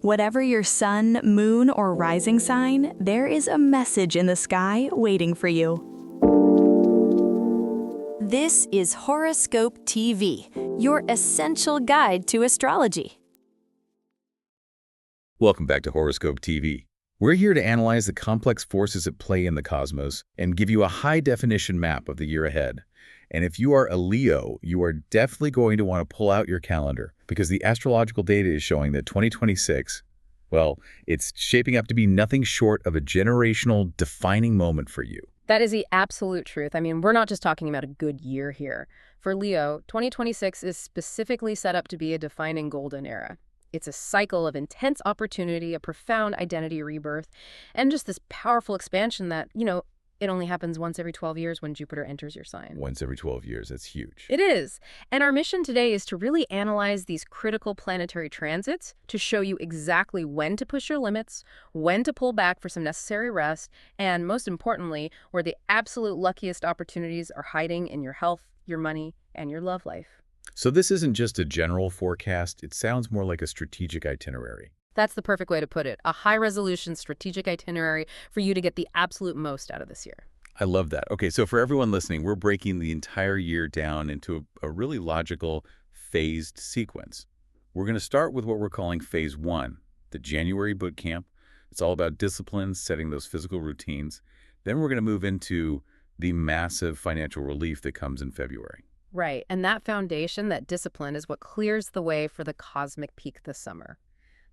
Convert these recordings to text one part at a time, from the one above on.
Whatever your sun, moon, or rising sign, there is a message in the sky waiting for you. This is Horoscope TV, your essential guide to astrology. Welcome back to Horoscope TV. We're here to analyze the complex forces at play in the cosmos and give you a high-definition map of the year ahead. And if you are a Leo, you are definitely going to want to pull out your calendar because the astrological data is showing that 2026, well, it's shaping up to be nothing short of a generational defining moment for you. That is the absolute truth. I mean, we're not just talking about a good year here. For Leo, 2026 is specifically set up to be a defining golden era. It's a cycle of intense opportunity, a profound identity rebirth, and just this powerful expansion that, it only happens once every 12 years when Jupiter enters your sign. Once every 12 years, that's huge. It is. And our mission today is to really analyze these critical planetary transits to show you exactly when to push your limits, when to pull back for some necessary rest, and most importantly, where the absolute luckiest opportunities are hiding in your health, your money, and your love life. So this isn't just a general forecast, it sounds more like a strategic itinerary. That's the perfect way to put it. A high-resolution strategic itinerary for you to get the absolute most out of this year. I love that. Okay, so for everyone listening, we're breaking the entire year down into a really logical, phased sequence. We're going to start with what we're calling Phase 1, the January bootcamp. It's all about discipline, setting those physical routines. Then we're going to move into the massive financial relief that comes in February. Right, and that foundation, that discipline, is what clears the way for the cosmic peak this summer.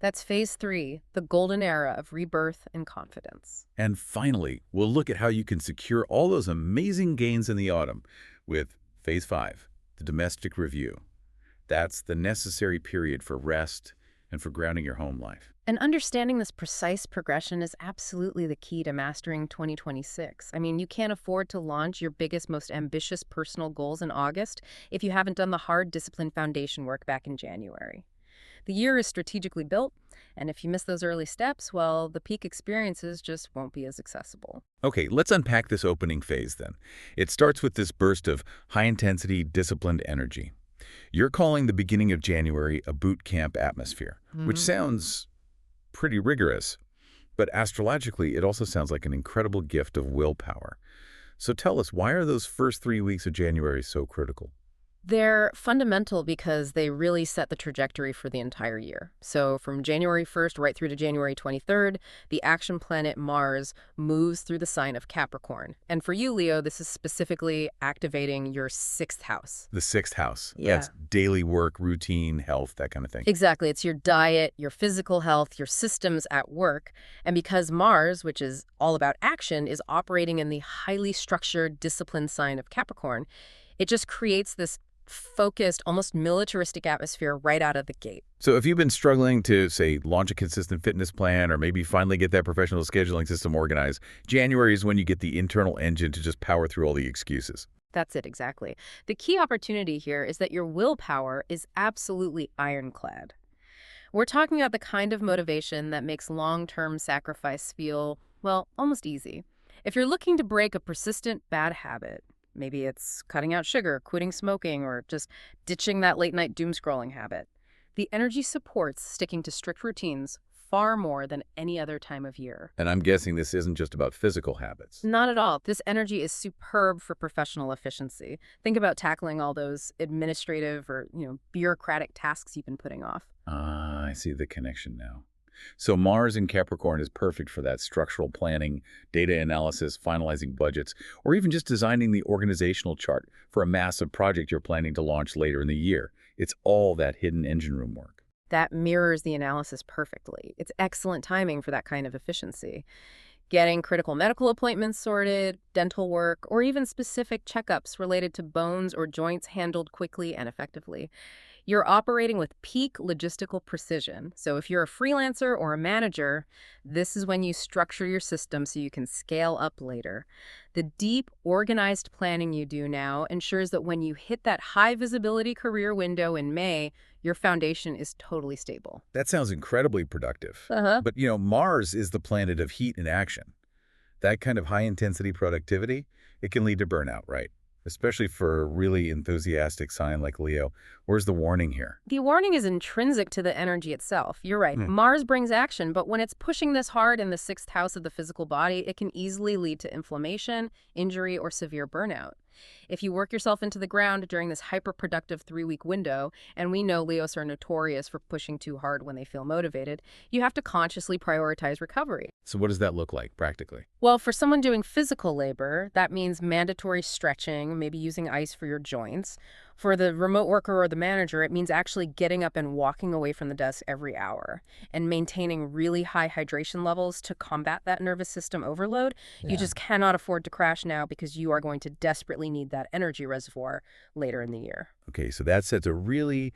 That's Phase 3, the golden era of rebirth and confidence. And finally, we'll look at how you can secure all those amazing gains in the autumn with Phase 5, the domestic review. That's the necessary period for rest and for grounding your home life. And understanding this precise progression is absolutely the key to mastering 2026. I mean, you can't afford to launch your biggest, most ambitious personal goals in August if you haven't done the hard, disciplined foundation work back in January. The year is strategically built, and if you miss those early steps, well, the peak experiences just won't be as accessible. Okay, let's unpack this opening phase then. It starts with this burst of high-intensity, disciplined energy. You're calling the beginning of January a boot camp atmosphere, which sounds pretty rigorous, but astrologically, it also sounds like an incredible gift of willpower. So tell us, why are those first 3 weeks of January so critical? They're fundamental because they really set the trajectory for the entire year. So from January 1st right through to January 23rd, the action planet Mars moves through the sign of Capricorn. And for you, Leo, this is specifically activating your 6th house. The 6th house. Yeah. That's daily work, routine, health, that kind of thing. Exactly. It's your diet, your physical health, your systems at work. And because Mars, which is all about action, is operating in the highly structured, disciplined sign of Capricorn, it just creates this focused, almost militaristic atmosphere right out of the gate. So if you've been struggling to, say, launch a consistent fitness plan or maybe finally get that professional scheduling system organized, January is when you get the internal engine to just power through all the excuses. That's it, exactly. The key opportunity here is that your willpower is absolutely ironclad. We're talking about the kind of motivation that makes long-term sacrifice feel, well, almost easy. If you're looking to break a persistent bad habit, maybe it's cutting out sugar, quitting smoking, or just ditching that late-night doom-scrolling habit, the energy supports sticking to strict routines far more than any other time of year. And I'm guessing this isn't just about physical habits. Not at all. This energy is superb for professional efficiency. Think about tackling all those administrative or, bureaucratic tasks you've been putting off. I see the connection now. So Mars in Capricorn is perfect for that structural planning, data analysis, finalizing budgets, or even just designing the organizational chart for a massive project you're planning to launch later in the year. It's all that hidden engine room work. That mirrors the analysis perfectly. It's excellent timing for that kind of efficiency. Getting critical medical appointments sorted, dental work, or even specific checkups related to bones or joints handled quickly and effectively. You're operating with peak logistical precision. So if you're a freelancer or a manager, this is when you structure your system so you can scale up later. The deep, organized planning you do now ensures that when you hit that high visibility career window in May, your foundation is totally stable. That sounds incredibly productive. But, Mars is the planet of heat and action. That kind of high-intensity productivity, it can lead to burnout, right? especially for a really enthusiastic sign like Leo. Where's the warning here? The warning is intrinsic to the energy itself. You're right. Mars brings action, but when it's pushing this hard in the 6th house of the physical body, it can easily lead to inflammation, injury, or severe burnout. If you work yourself into the ground during this hyper-productive 3-week window, and we know Leos are notorious for pushing too hard when they feel motivated, you have to consciously prioritize recovery. So what does that look like practically? Well, for someone doing physical labor, that means mandatory stretching, maybe using ice for your joints. For the remote worker or the manager, it means actually getting up and walking away from the desk every hour and maintaining really high hydration levels to combat that nervous system overload. Yeah. You just cannot afford to crash now because you are going to desperately need that energy reservoir later in the year. Okay, so that sets a really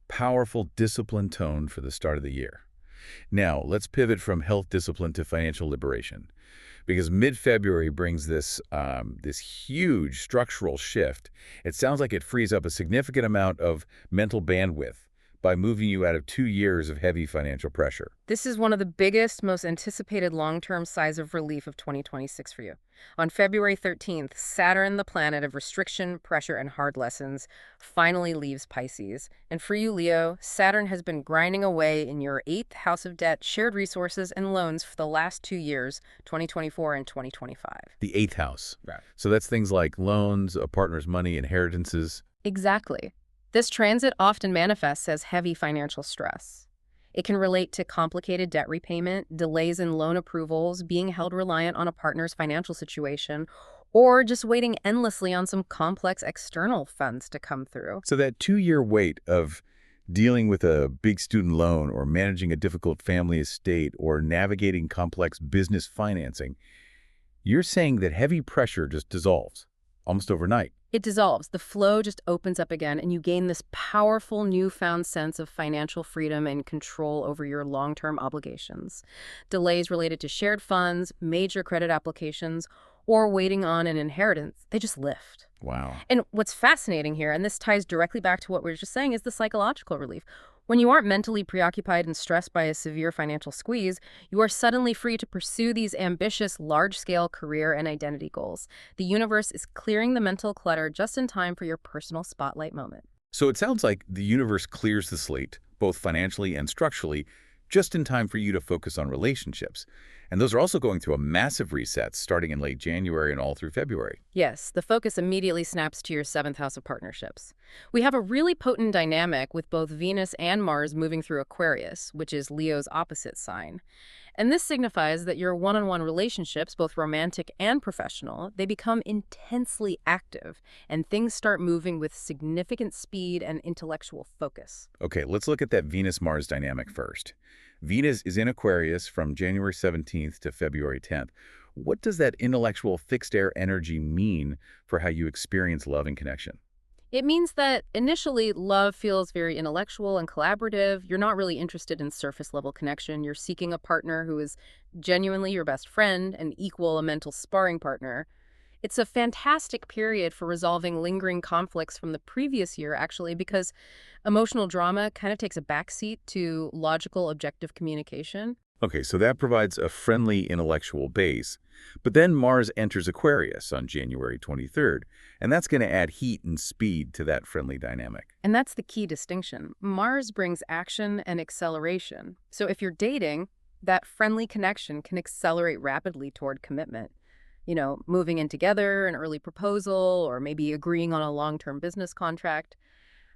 powerful, disciplined tone for the start of the year. Now, let's pivot from health discipline to financial liberation, because mid-February brings this huge structural shift. It sounds like it frees up a significant amount of mental bandwidth by moving you out of 2 years of heavy financial pressure. This is one of the biggest, most anticipated long-term sighs of relief of 2026 for you. On February 13th, Saturn, the planet of restriction, pressure, and hard lessons, finally leaves Pisces. And for you, Leo, Saturn has been grinding away in your 8th house of debt, shared resources, and loans for the last 2 years, 2024 and 2025. The 8th house. Right. So that's things like loans, a partner's money, inheritances. Exactly. This transit often manifests as heavy financial stress. It can relate to complicated debt repayment, delays in loan approvals, being held reliant on a partner's financial situation, or just waiting endlessly on some complex external funds to come through. So that 2-year wait of dealing with a big student loan or managing a difficult family estate or navigating complex business financing, you're saying that heavy pressure just dissolves almost overnight. It dissolves. The flow just opens up again, and you gain this powerful newfound sense of financial freedom and control over your long-term obligations. Delays related to shared funds, major credit applications, or waiting on an inheritance, they just lift. Wow. And what's fascinating here, and this ties directly back to what we were just saying, is the psychological relief. When you aren't mentally preoccupied and stressed by a severe financial squeeze, you are suddenly free to pursue these ambitious, large-scale career and identity goals. The universe is clearing the mental clutter just in time for your personal spotlight moment. So it sounds like the universe clears the slate, both financially and structurally, just in time for you to focus on relationships. And those are also going through a massive reset starting in late January and all through February. Yes, the focus immediately snaps to your 7th house of partnerships. We have a really potent dynamic with both Venus and Mars moving through Aquarius, which is Leo's opposite sign. And this signifies that your one-on-one relationships, both romantic and professional, they become intensely active, and things start moving with significant speed and intellectual focus. Okay, let's look at that Venus-Mars dynamic first. Venus is in Aquarius from January 17th to February 10th. What does that intellectual fixed air energy mean for how you experience love and connection? It means that initially love feels very intellectual and collaborative. You're not really interested in surface-level connection. You're seeking a partner who is genuinely your best friend and equal a mental sparring partner. It's a fantastic period for resolving lingering conflicts from the previous year, actually, because emotional drama kind of takes a backseat to logical, objective communication. Okay, so that provides a friendly intellectual base. But then Mars enters Aquarius on January 23rd, and that's going to add heat and speed to that friendly dynamic. And that's the key distinction. Mars brings action and acceleration. So if you're dating, that friendly connection can accelerate rapidly toward commitment. You know, moving in together, an early proposal, or maybe agreeing on a long-term business contract.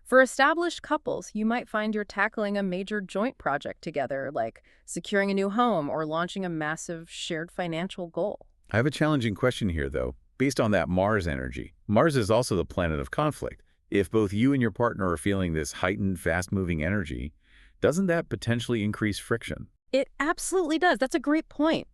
For established couples, you might find you're tackling a major joint project together, like securing a new home or launching a massive shared financial goal. I have a challenging question here, though. Based on that Mars energy, Mars is also the planet of conflict. If both you and your partner are feeling this heightened, fast-moving energy, doesn't that potentially increase friction? It absolutely does. That's a great point.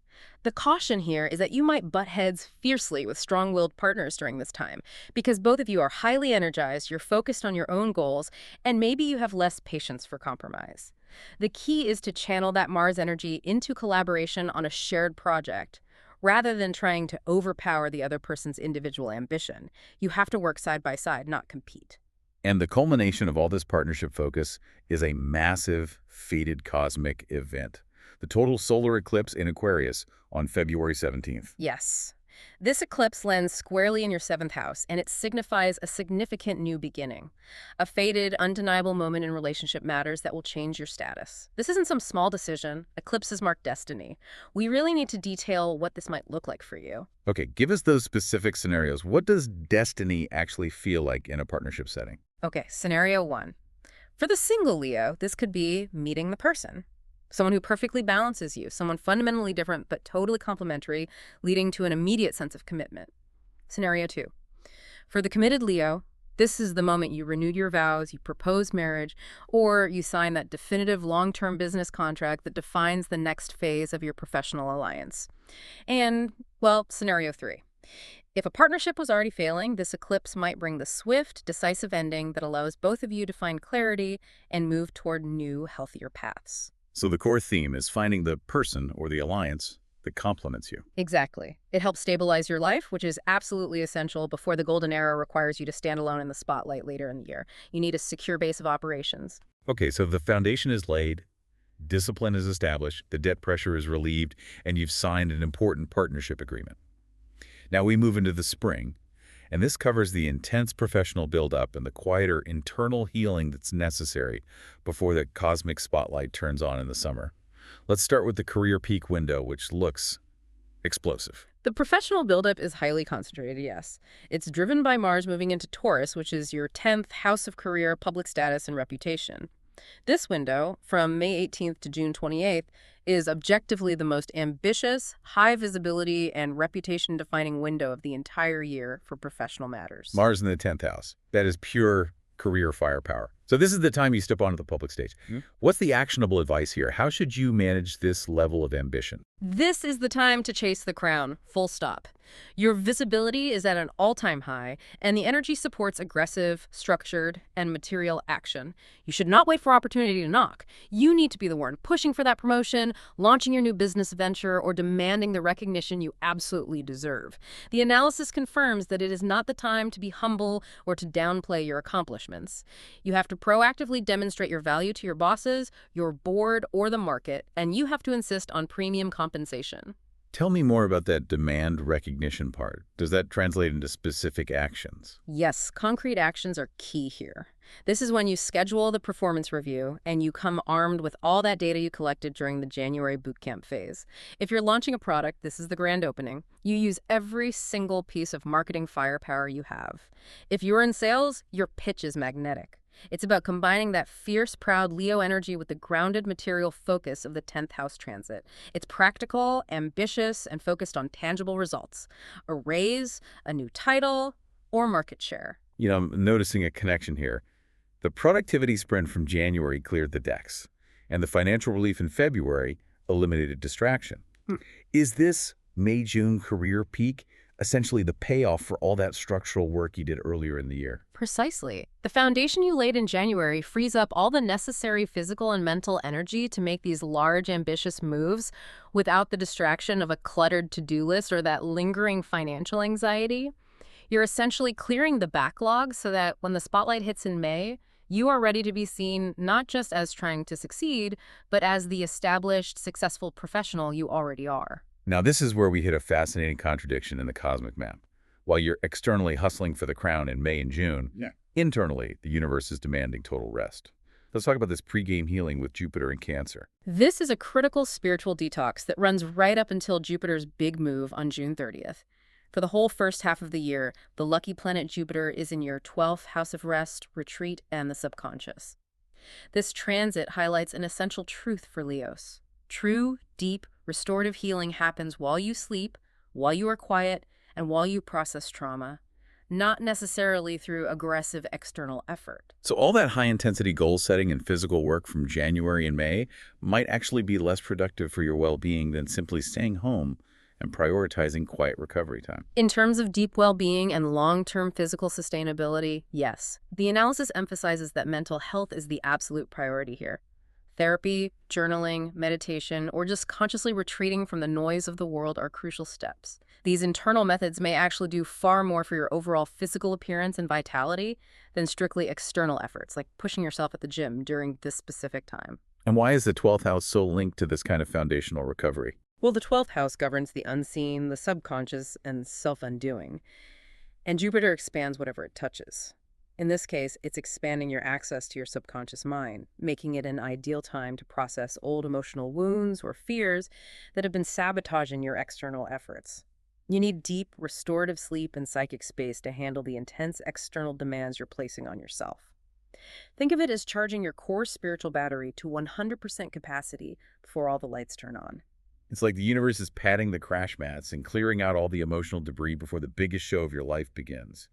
The caution here is that you might butt heads fiercely with strong-willed partners during this time, because both of you are highly energized, you're focused on your own goals, and maybe you have less patience for compromise. The key is to channel that Mars energy into collaboration on a shared project, rather than trying to overpower the other person's individual ambition. You have to work side by side, not compete. And the culmination of all this partnership focus is a massive, fated cosmic event. The total solar eclipse in Aquarius on February 17th. Yes. This eclipse lands squarely in your 7th house, and it signifies a significant new beginning. A fated, undeniable moment in relationship matters that will change your status. This isn't some small decision. Eclipses mark destiny. We really need to detail what this might look like for you. Okay, give us those specific scenarios. What does destiny actually feel like in a partnership setting? Okay, scenario 1. For the single Leo, this could be meeting the person. Someone who perfectly balances you, someone fundamentally different but totally complementary, leading to an immediate sense of commitment. Scenario 2. For the committed Leo, this is the moment you renewed your vows, you proposed marriage, or you sign that definitive long-term business contract that defines the next phase of your professional alliance. And, well, scenario 3. If a partnership was already failing, this eclipse might bring the swift, decisive ending that allows both of you to find clarity and move toward new, healthier paths. So the core theme is finding the person or the alliance that complements you. Exactly. It helps stabilize your life, which is absolutely essential before the golden era requires you to stand alone in the spotlight later in the year. You need a secure base of operations. Okay, so the foundation is laid, discipline is established, the debt pressure is relieved, and you've signed an important partnership agreement. Now we move into the spring, and this covers the intense professional buildup and the quieter internal healing that's necessary before the cosmic spotlight turns on in the summer. Let's start with the career peak window, which looks explosive. The professional buildup is highly concentrated, yes. It's driven by Mars moving into Taurus, which is your 10th house of career, public status, and reputation. This window, from May 18th to June 28th, is objectively the most ambitious, high visibility, and reputation-defining window of the entire year for professional matters. Mars in the 10th house. That is pure career firepower. So this is the time you step onto the public stage. What's the actionable advice here? How should you manage this level of ambition? This is the time to chase the crown, full stop. Your visibility is at an all-time high, and the energy supports aggressive, structured, and material action. You should not wait for opportunity to knock. You need to be the one pushing for that promotion, launching your new business venture, or demanding the recognition you absolutely deserve. The analysis confirms that it is not the time to be humble or to downplay your accomplishments. You have to proactively demonstrate your value to your bosses, your board, or the market, and you have to insist on premium compensation. Tell me more about that demand recognition part. Does that translate into specific actions? Yes, concrete actions are key here. This is when you schedule the performance review and you come armed with all that data you collected during the January bootcamp phase. If you're launching a product, this is the grand opening. You use every single piece of marketing firepower you have. If you're in sales, your pitch is magnetic. It's about combining that fierce, proud Leo energy with the grounded material focus of the 10th house transit. It's practical, ambitious, and focused on tangible results. A raise, a new title, or market share. You know, I'm noticing a connection here. The productivity sprint from January cleared the decks, and the financial relief in February eliminated distraction. Is this May-June career peak essentially the payoff for all that structural work you did earlier in the year? Precisely. The foundation you laid in January frees up all the necessary physical and mental energy to make these large, ambitious moves without the distraction of a cluttered to-do list or that lingering financial anxiety. You're essentially clearing the backlog so that when the spotlight hits in May, you are ready to be seen not just as trying to succeed, but as the established, successful professional you already are. Now, this is where we hit a fascinating contradiction in the cosmic map. While you're externally hustling for the crown in May and June, internally, the universe is demanding total rest. Let's talk about this pregame healing with Jupiter and Cancer. This is a critical spiritual detox that runs right up until Jupiter's big move on June 30th. For the whole first half of the year, the lucky planet Jupiter is in your 12th house of rest, retreat, and the subconscious. This transit highlights an essential truth for Leos. True, deep, restorative healing happens while you sleep, while you are quiet, and while you process trauma, not necessarily through aggressive external effort. So all that high-intensity goal setting and physical work from January and May might actually be less productive for your well-being than simply staying home and prioritizing quiet recovery time. In terms of deep well-being and long-term physical sustainability, yes. The analysis emphasizes that mental health is the absolute priority here. Therapy, journaling, meditation, or just consciously retreating from the noise of the world are crucial steps. These internal methods may actually do far more for your overall physical appearance and vitality than strictly external efforts, like pushing yourself at the gym during this specific time. And why is the 12th house so linked to this kind of foundational recovery? Well, the 12th house governs the unseen, the subconscious, and self-undoing. And Jupiter expands whatever it touches. In this case, it's expanding your access to your subconscious mind, making it an ideal time to process old emotional wounds or fears that have been sabotaging your external efforts. You need deep, restorative sleep and psychic space to handle the intense external demands you're placing on yourself. Think of it as charging your core spiritual battery to 100% capacity before all the lights turn on. It's like the universe is patting the crash mats and clearing out all the emotional debris before the biggest show of your life begins.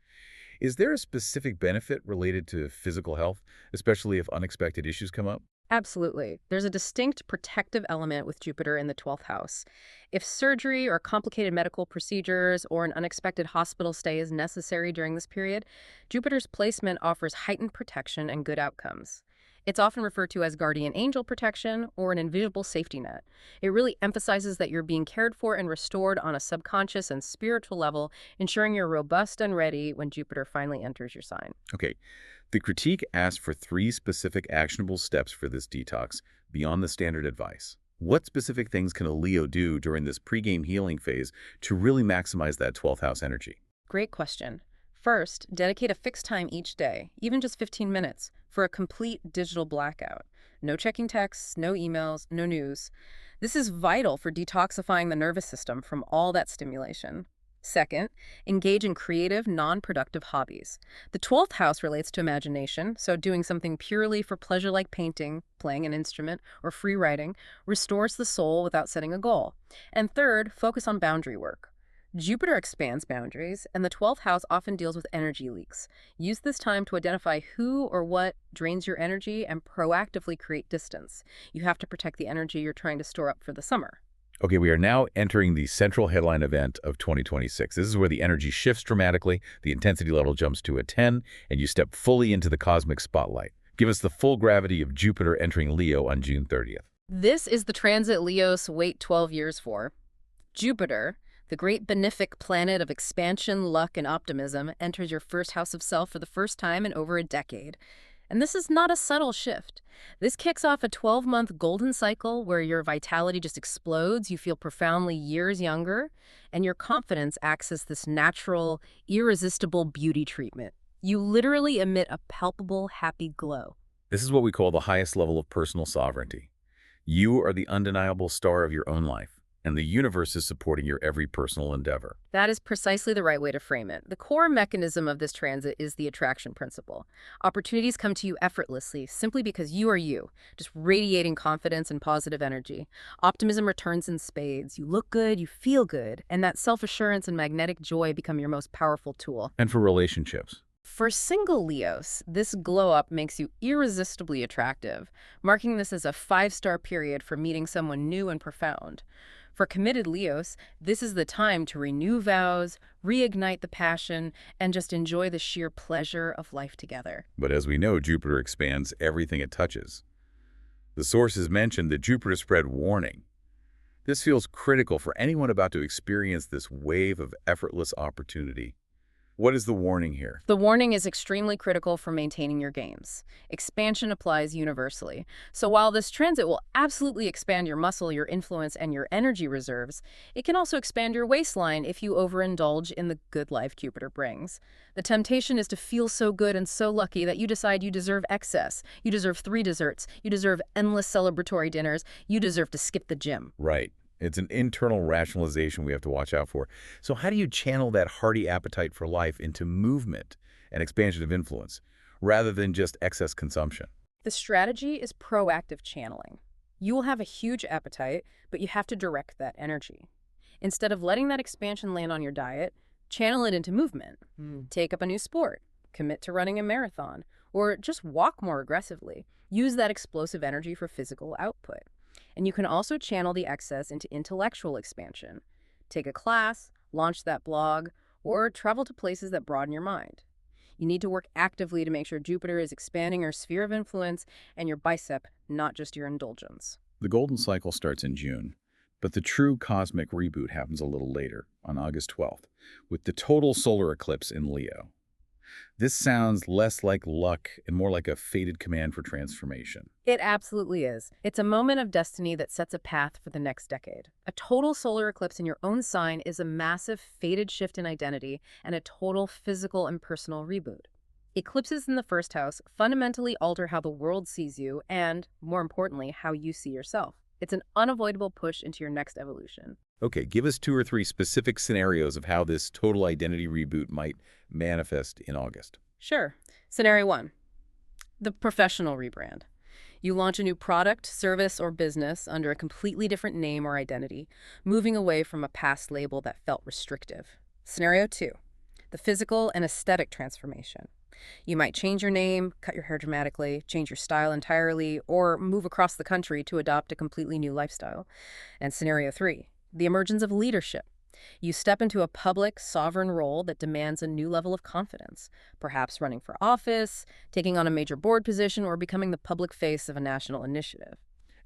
Is there a specific benefit related to physical health, especially if unexpected issues come up? Absolutely. There's a distinct protective element with Jupiter in the 12th house. If surgery or complicated medical procedures or an unexpected hospital stay is necessary during this period, Jupiter's placement offers heightened protection and good outcomes. It's often referred to as guardian angel protection or an invisible safety net. It really emphasizes that you're being cared for and restored on a subconscious and spiritual level, ensuring you're robust and ready when Jupiter finally enters your sign. Okay, the critique asked for 3 specific actionable steps for this detox beyond the standard advice. What specific things can a Leo do during this pregame healing phase to really maximize that 12th house energy? Great question. First, dedicate a fixed time each day, even just 15 minutes, for a complete digital blackout. No checking texts, no emails, no news. This is vital for detoxifying the nervous system from all that stimulation. Second, engage in creative, non-productive hobbies. The 12th house relates to imagination, so doing something purely for pleasure like painting, playing an instrument, or free writing restores the soul without setting a goal. And third, focus on boundary work. Jupiter expands boundaries, and the 12th house often deals with energy leaks. Use this time to identify who or what drains your energy and proactively create distance. You have to protect the energy you're trying to store up for the summer. Okay, we are now entering the central headline event of 2026. This is where the energy shifts dramatically, the intensity level jumps to a 10, and you step fully into the cosmic spotlight. Give us the full gravity of Jupiter entering Leo on June 30th. This is the transit Leos wait 12 years for. Jupiter, the great benefic planet of expansion, luck, and optimism, enters your first house of self for the first time in over a decade. And this is not a subtle shift. This kicks off a 12-month golden cycle where your vitality just explodes, you feel profoundly years younger, and your confidence acts as this natural, irresistible beauty treatment. You literally emit a palpable, happy glow. This is what we call the highest level of personal sovereignty. You are the undeniable star of your own life, and the universe is supporting your every personal endeavor. That is precisely the right way to frame it. The core mechanism of this transit is the attraction principle. Opportunities come to you effortlessly simply because you are you, just radiating confidence and positive energy. Optimism returns in spades. You look good, you feel good, and that self-assurance and magnetic joy become your most powerful tool. And for relationships. For single Leos, this glow-up makes you irresistibly attractive, marking this as a 5-star period for meeting someone new and profound. For committed Leos, this is the time to renew vows, reignite the passion, and just enjoy the sheer pleasure of life together. But as we know, Jupiter expands everything it touches. The sources mentioned the Jupiter spread warning. This feels critical for anyone about to experience this wave of effortless opportunity. What is the warning here? The warning is extremely critical for maintaining your gains. Expansion applies universally. So while this transit will absolutely expand your muscle, your influence, and your energy reserves, it can also expand your waistline if you overindulge in the good life Jupiter brings. The temptation is to feel so good and so lucky that you decide you deserve excess. You deserve 3 desserts. You deserve endless celebratory dinners. You deserve to skip the gym. Right. It's an internal rationalization we have to watch out for. So how do you channel that hearty appetite for life into movement and expansion of influence, rather than just excess consumption? The strategy is proactive channeling. You will have a huge appetite, but you have to direct that energy. Instead of letting that expansion land on your diet, channel it into movement. Take up a new sport, commit to running a marathon, or just walk more aggressively. Use that explosive energy for physical output. And you can also channel the excess into intellectual expansion. Take a class, launch that blog, or travel to places that broaden your mind. You need to work actively to make sure Jupiter is expanding your sphere of influence and your bicep, not just your indulgence. The golden cycle starts in June, but the true cosmic reboot happens a little later, on August 12th, with the total solar eclipse in Leo. This sounds less like luck and more like a fated command for transformation. It absolutely is. It's a moment of destiny that sets a path for the next decade. A total solar eclipse in your own sign is a massive fated shift in identity and a total physical and personal reboot. Eclipses in the first house fundamentally alter how the world sees you and, more importantly, how you see yourself. It's an unavoidable push into your next evolution. Okay, give us 2 or 3 specific scenarios of how this total identity reboot might manifest in August. Sure. Scenario 1. The professional rebrand. You launch a new product, service, or business under a completely different name or identity, moving away from a past label that felt restrictive. Scenario 2. The physical and aesthetic transformation. You might change your name, cut your hair dramatically, change your style entirely, or move across the country to adopt a completely new lifestyle. And Scenario 3. The emergence of leadership. You step into a public, sovereign role that demands a new level of confidence, perhaps running for office, taking on a major board position, or becoming the public face of a national initiative.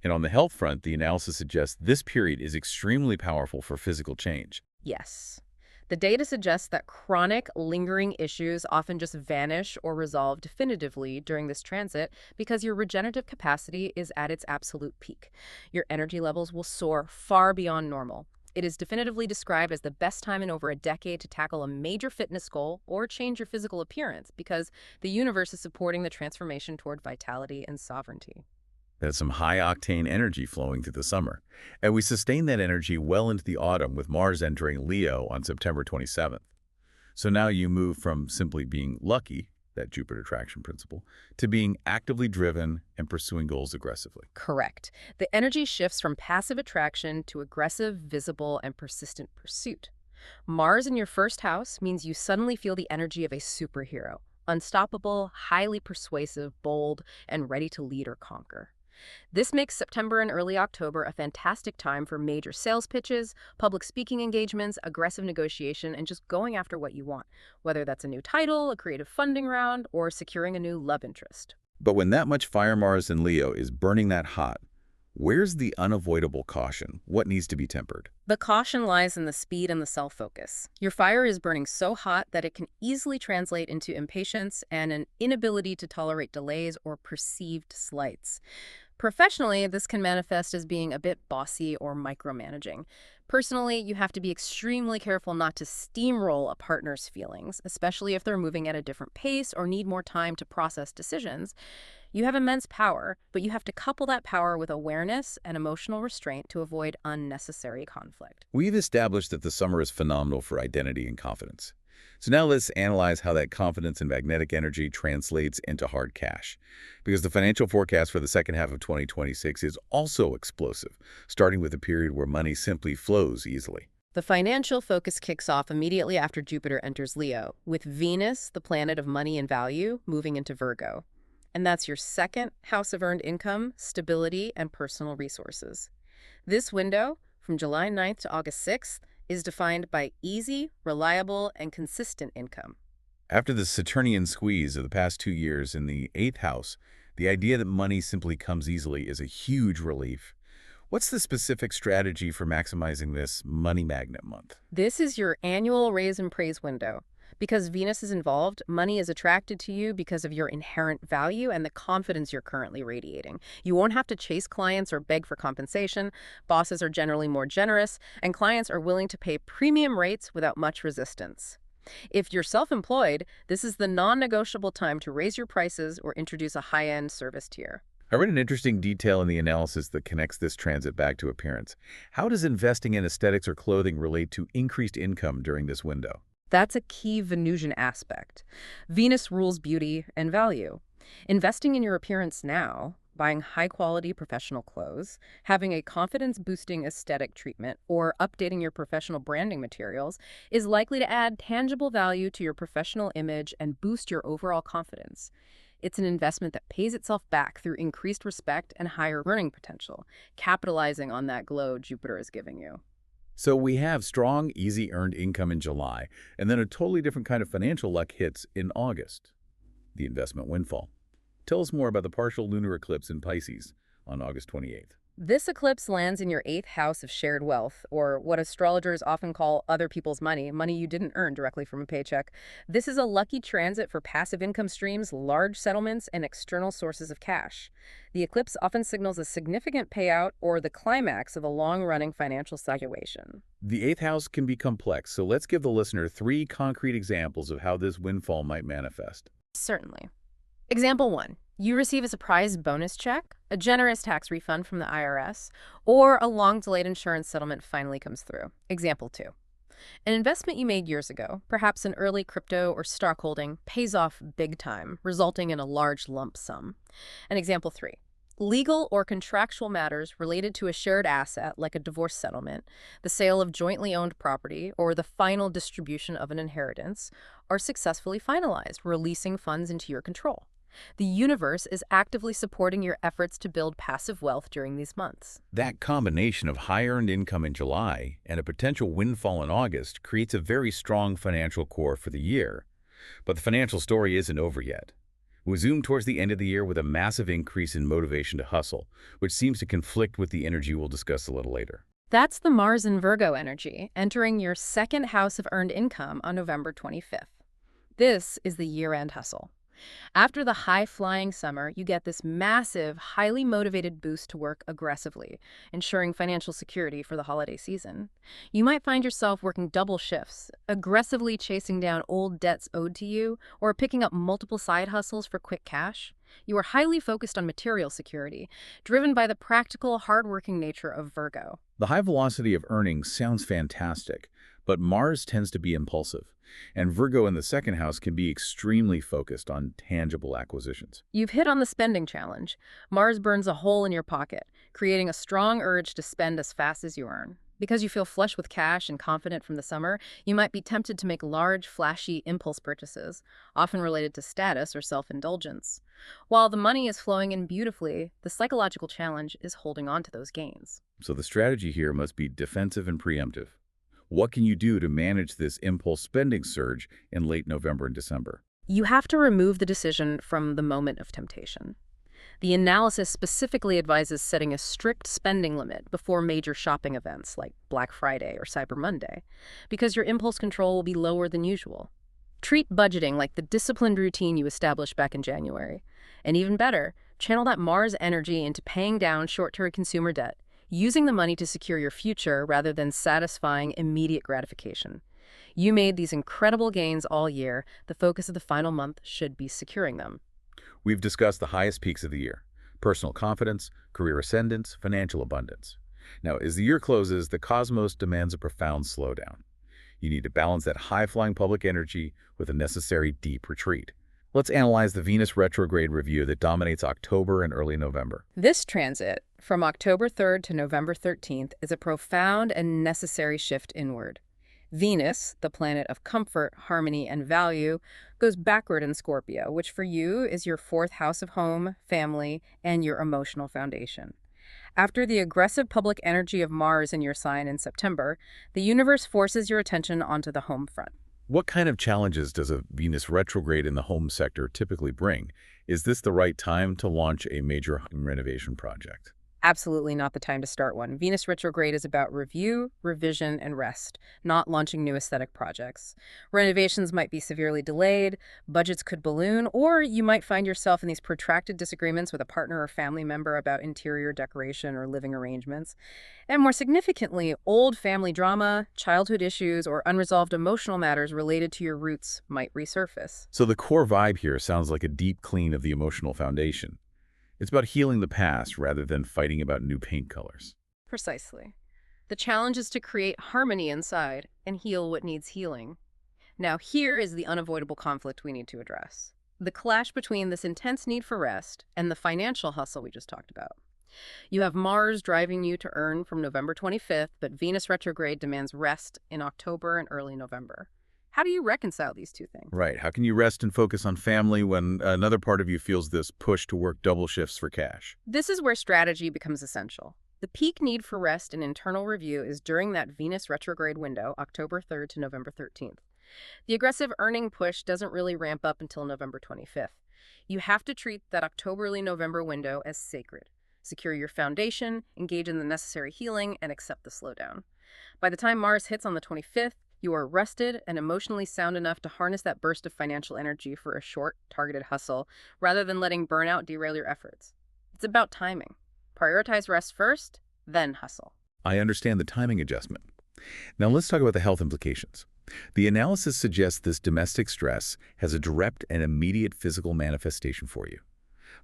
And on the health front, the analysis suggests this period is extremely powerful for physical change. Yes. The data suggests that chronic, lingering issues often just vanish or resolve definitively during this transit because your regenerative capacity is at its absolute peak. Your energy levels will soar far beyond normal. It is definitively described as the best time in over a decade to tackle a major fitness goal or change your physical appearance because the universe is supporting the transformation toward vitality and sovereignty. That's some high-octane energy flowing through the summer. And we sustain that energy well into the autumn with Mars entering Leo on September 27th. So now you move from simply being lucky, that Jupiter attraction principle, to being actively driven and pursuing goals aggressively. Correct. The energy shifts from passive attraction to aggressive, visible, and persistent pursuit. Mars in your first house means you suddenly feel the energy of a superhero, unstoppable, highly persuasive, bold, and ready to lead or conquer. This makes September and early October a fantastic time for major sales pitches, public speaking engagements, aggressive negotiation, and just going after what you want, whether that's a new title, a creative funding round, or securing a new love interest. But when that much fire Mars in Leo is burning that hot, where's the unavoidable caution? What needs to be tempered? The caution lies in the speed and the self-focus. Your fire is burning so hot that it can easily translate into impatience and an inability to tolerate delays or perceived slights. Professionally, this can manifest as being a bit bossy or micromanaging. Personally, you have to be extremely careful not to steamroll a partner's feelings, especially if they're moving at a different pace or need more time to process decisions. You have immense power, but you have to couple that power with awareness and emotional restraint to avoid unnecessary conflict. We've established that the summer is phenomenal for identity and confidence. So now let's analyze how that confidence and magnetic energy translates into hard cash. Because the financial forecast for the second half of 2026 is also explosive, starting with a period where money simply flows easily. The financial focus kicks off immediately after Jupiter enters Leo, with Venus, the planet of money and value, moving into Virgo. And that's your second house of earned income, stability, and personal resources. This window, from July 9th to August 6th, is defined by easy, reliable, and consistent income. After the Saturnian squeeze of the past 2 years in the 8th house, the idea that money simply comes easily is a huge relief. What's the specific strategy for maximizing this money magnet month? This is your annual raise and praise window. Because Venus is involved, money is attracted to you because of your inherent value and the confidence you're currently radiating. You won't have to chase clients or beg for compensation. Bosses are generally more generous, and clients are willing to pay premium rates without much resistance. If you're self-employed, this is the non-negotiable time to raise your prices or introduce a high-end service tier. I read an interesting detail in the analysis that connects this transit back to appearance. How does investing in aesthetics or clothing relate to increased income during this window? That's a key Venusian aspect. Venus rules beauty and value. Investing in your appearance now, buying high-quality professional clothes, having a confidence-boosting aesthetic treatment, or updating your professional branding materials is likely to add tangible value to your professional image and boost your overall confidence. It's an investment that pays itself back through increased respect and higher earning potential, capitalizing on that glow Jupiter is giving you. So we have strong, easy earned income in July, and then a totally different kind of financial luck hits in August, the investment windfall. Tell us more about the partial lunar eclipse in Pisces on August 28th. This eclipse lands in your 8th house of shared wealth, or what astrologers often call other people's money, money you didn't earn directly from a paycheck. This is a lucky transit for passive income streams, large settlements, and external sources of cash. The eclipse often signals a significant payout or the climax of a long-running financial situation. The eighth house can be complex, so let's give the listener 3 concrete examples of how this windfall might manifest. Certainly. Example 1. You receive a surprise bonus check, a generous tax refund from the IRS, or a long-delayed insurance settlement finally comes through. Example 2. An investment you made years ago, perhaps an early crypto or stock holding, pays off big time, resulting in a large lump sum. And example 3. Legal or contractual matters related to a shared asset like a divorce settlement, the sale of jointly owned property, or the final distribution of an inheritance are successfully finalized, releasing funds into your control. The universe is actively supporting your efforts to build passive wealth during these months. That combination of high-earned income in July and a potential windfall in August creates a very strong financial core for the year. But the financial story isn't over yet. We zoom towards the end of the year with a massive increase in motivation to hustle, which seems to conflict with the energy we'll discuss a little later. That's the Mars in Virgo energy, entering your 2nd house of earned income on November 25th. This is the year-end hustle. After the high-flying summer, you get this massive, highly motivated boost to work aggressively, ensuring financial security for the holiday season. You might find yourself working double shifts, aggressively chasing down old debts owed to you, or picking up multiple side hustles for quick cash. You are highly focused on material security, driven by the practical, hardworking nature of Virgo. The high velocity of earnings sounds fantastic, but Mars tends to be impulsive, and Virgo in the 2nd house can be extremely focused on tangible acquisitions. You've hit on the spending challenge. Mars burns a hole in your pocket, creating a strong urge to spend as fast as you earn. Because you feel flush with cash and confident from the summer, you might be tempted to make large, flashy impulse purchases, often related to status or self-indulgence. While the money is flowing in beautifully, the psychological challenge is holding on to those gains. So the strategy here must be defensive and preemptive. What can you do to manage this impulse spending surge in late November and December? You have to remove the decision from the moment of temptation. The analysis specifically advises setting a strict spending limit before major shopping events like Black Friday or Cyber Monday, because your impulse control will be lower than usual. Treat budgeting like the disciplined routine you established back in January. And even better, channel that Mars energy into paying down short-term consumer debt, using the money to secure your future rather than satisfying immediate gratification. You made these incredible gains all year. The focus of the final month should be securing them. We've discussed the highest peaks of the year: personal confidence, career ascendance, financial abundance. Now, as the year closes, the cosmos demands a profound slowdown. You need to balance that high-flying public energy with a necessary deep retreat. Let's analyze the Venus retrograde review that dominates October and early November. This transit, from October 3rd to November 13th, is a profound and necessary shift inward. Venus, the planet of comfort, harmony, and value, goes backward in Scorpio, which for you is your 4th house of home, family, and your emotional foundation. After the aggressive public energy of Mars in your sign in September, the universe forces your attention onto the home front. What kind of challenges does a Venus retrograde in the home sector typically bring? Is this the right time to launch a major home renovation project? Absolutely not the time to start one. Venus retrograde is about review, revision, and rest, not launching new aesthetic projects. Renovations might be severely delayed, budgets could balloon, or you might find yourself in these protracted disagreements with a partner or family member about interior decoration or living arrangements. And more significantly, old family drama, childhood issues, or unresolved emotional matters related to your roots might resurface. So the core vibe here sounds like a deep clean of the emotional foundation. It's about healing the past rather than fighting about new paint colors. Precisely. The challenge is to create harmony inside and heal what needs healing. Now, here is the unavoidable conflict we need to address: the clash between this intense need for rest and the financial hustle we just talked about. You have Mars driving you to earn from November 25th, but Venus retrograde demands rest in October and early November. How do you reconcile these two things? Right. How can you rest and focus on family when another part of you feels this push to work double shifts for cash? This is where strategy becomes essential. The peak need for rest and internal review is during that Venus retrograde window, October 3rd to November 13th. The aggressive earning push doesn't really ramp up until November 25th. You have to treat that October-November window as sacred. Secure your foundation, engage in the necessary healing, and accept the slowdown. By the time Mars hits on the 25th, you are rested and emotionally sound enough to harness that burst of financial energy for a short, targeted hustle, rather than letting burnout derail your efforts. It's about timing. Prioritize rest first, then hustle. I understand the timing adjustment. Now let's talk about the health implications. The analysis suggests this domestic stress has a direct and immediate physical manifestation for you.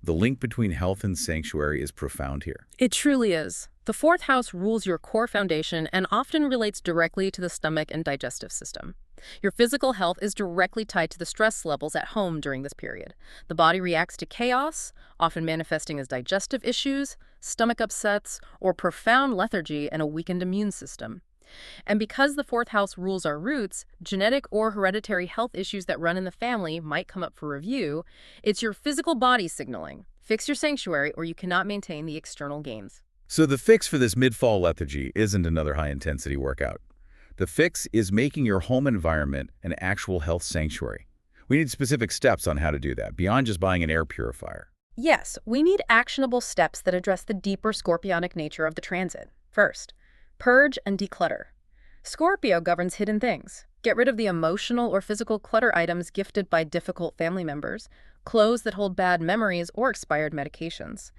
The link between health and sanctuary is profound here. It truly is. The fourth house rules your core foundation and often relates directly to the stomach and digestive system. Your physical health is directly tied to the stress levels at home during this period. The body reacts to chaos, often manifesting as digestive issues, stomach upsets, or profound lethargy and a weakened immune system. And because the fourth house rules our roots, genetic or hereditary health issues that run in the family might come up for review. It's your physical body signaling. Fix your sanctuary or you cannot maintain the external gains. So the fix for this mid-fall lethargy isn't another high-intensity workout. The fix is making your home environment an actual health sanctuary. We need specific steps on how to do that, beyond just buying an air purifier. Yes, we need actionable steps that address the deeper scorpionic nature of the transit. First, purge and declutter. Scorpio governs hidden things. Get rid of the emotional or physical clutter items gifted by difficult family members, clothes that hold bad memories, or expired medications.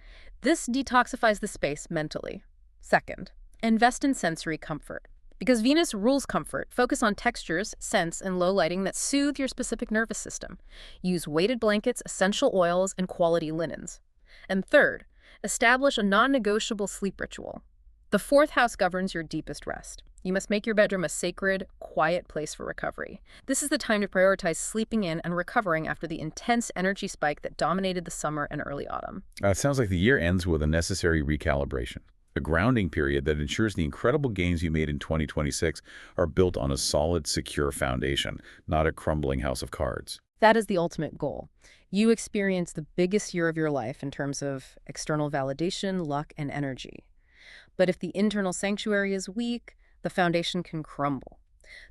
This detoxifies the space mentally. Second, invest in sensory comfort. Because Venus rules comfort, focus on textures, scents, and low lighting that soothe your specific nervous system. Use weighted blankets, essential oils, and quality linens. And third, establish a non-negotiable sleep ritual. The fourth house governs your deepest rest. You must make your bedroom a sacred, quiet place for recovery. This is the time to prioritize sleeping in and recovering after the intense energy spike that dominated the summer and early autumn. It sounds like the year ends with a necessary recalibration, a grounding period that ensures the incredible gains you made in 2026 are built on a solid, secure foundation, not a crumbling house of cards. That is the ultimate goal. You experience the biggest year of your life in terms of external validation, luck, and energy. But if the internal sanctuary is weak, the foundation can crumble.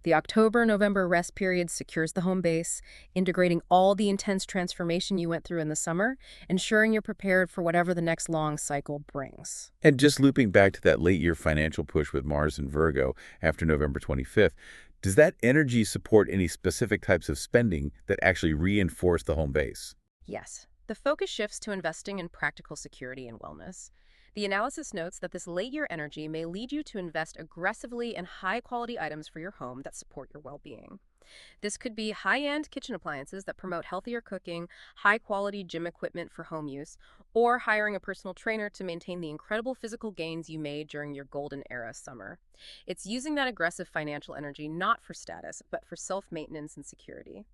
The October-November rest period secures the home base, integrating all the intense transformation you went through in the summer, ensuring you're prepared for whatever the next long cycle brings. And just looping back to that late-year financial push with Mars and Virgo after November 25th, does that energy support any specific types of spending that actually reinforce the home base? Yes, the focus shifts to investing in practical security and wellness. The analysis notes that this late-year energy may lead you to invest aggressively in high-quality items for your home that support your well-being. This could be high-end kitchen appliances that promote healthier cooking, high-quality gym equipment for home use, or hiring a personal trainer to maintain the incredible physical gains you made during your golden era summer. It's using that aggressive financial energy not for status, but for self-maintenance and security.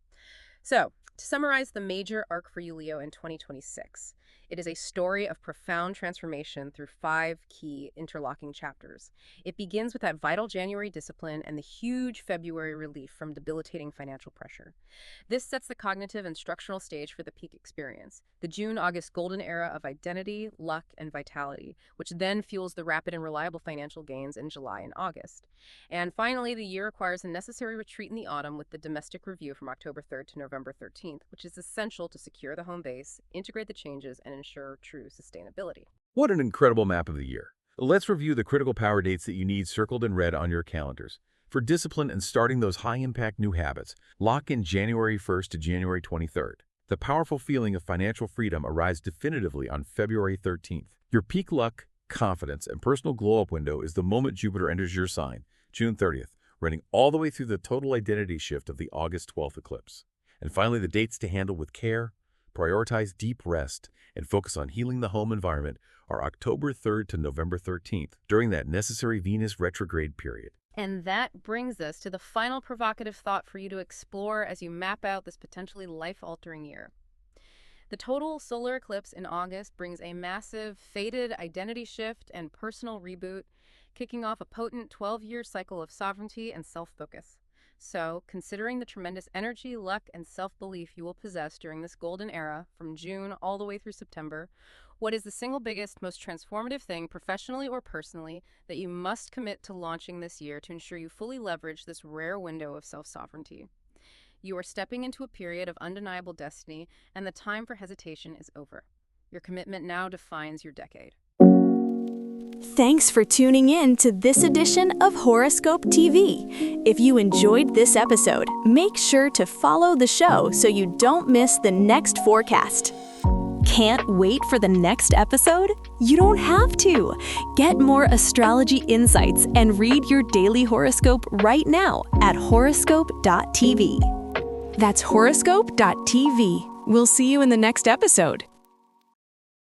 So, to summarize the major arc for you, Leo, in 2026, it is a story of profound transformation through 5 key interlocking chapters. It begins with that vital January discipline and the huge February relief from debilitating financial pressure. This sets the cognitive and structural stage for the peak experience, the June-August golden era of identity, luck, and vitality, which then fuels the rapid and reliable financial gains in July and August. And finally, the year requires a necessary retreat in the autumn with the domestic review from October 3rd to November 13th, which is essential to secure the home base, integrate the changes, and ensure true sustainability. What an incredible map of the year. Let's review the critical power dates that you need circled in red on your calendars. For discipline and starting those high-impact new habits, lock in January 1st to January 23rd. The powerful feeling of financial freedom arrives definitively on February 13th. Your peak luck, confidence, and personal glow-up window is the moment Jupiter enters your sign, June 30th, running all the way through the total identity shift of the August 12th eclipse. And finally, the dates to handle with care, prioritize deep rest, and focus on healing the home environment are October 3rd to November 13th, during that necessary Venus retrograde period. And that brings us to the final provocative thought for you to explore as you map out this potentially life-altering year. The total solar eclipse in August brings a massive, fated identity shift and personal reboot, kicking off a potent 12-year cycle of sovereignty and self-focus. So, considering the tremendous energy, luck, and self-belief you will possess during this golden era, from June all the way through September, what is the single biggest, most transformative thing, professionally or personally, that you must commit to launching this year to ensure you fully leverage this rare window of self-sovereignty? You are stepping into a period of undeniable destiny, and the time for hesitation is over. Your commitment now defines your decade. Thanks for tuning in to this edition of Horoscope TV. If you enjoyed this episode, make sure to follow the show so you don't miss the next forecast. Can't wait for the next episode? You don't have to. Get more astrology insights and read your daily horoscope right now at horoscope.tv. That's horoscope.tv. We'll see you in the next episode.